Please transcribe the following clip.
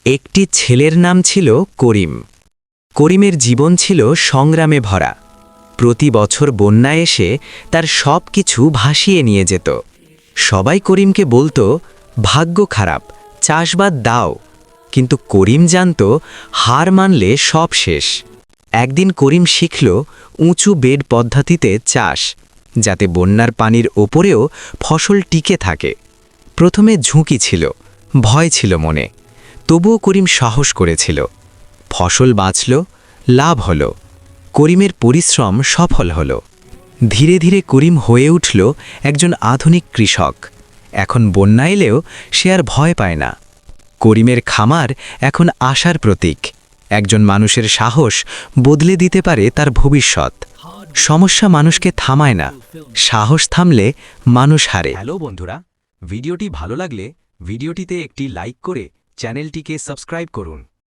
একটি ছেলের নাম ছিল করিম। করিমের জীবন ছিল সংগ্রামে ভরা। প্রতি বছর বন্যা এসে তার সব কিছু ভাসিয়ে নিয়ে যেত। সবাই করিমকে বলতো, ভাগ্য খারাপ, চাষবাদ দাও। কিন্তু করিম জানত, হার মানলে সব শেষ। একদিন করিম শিখল উঁচু বেড পদ্ধতিতে চাষ, যাতে বন্যার পানির ওপরেও ফসল টিকে থাকে। প্রথমে ঝুঁকি ছিল, ভয় ছিল মনে, তবুও করিম সাহস করেছিল। ফসল বাঁচল, লাভ হল, করিমের পরিশ্রম সফল হল। ধীরে ধীরে করিম হয়ে উঠল একজন আধুনিক কৃষক। এখন বন্যা এলেও সে আর ভয় পায় না। করিমের খামার এখন আশার প্রতীক। একজন মানুষের সাহস বদলে দিতে পারে তার ভবিষ্যৎ। সমস্যা মানুষকে থামায় না, সাহস থামলে মানুষ হারে। হ্যালো বন্ধুরা, ভিডিওটি ভালো লাগলে ভিডিওটিতে একটি লাইক করে চ্যানেলটিকে সাবস্ক্রাইব করুন।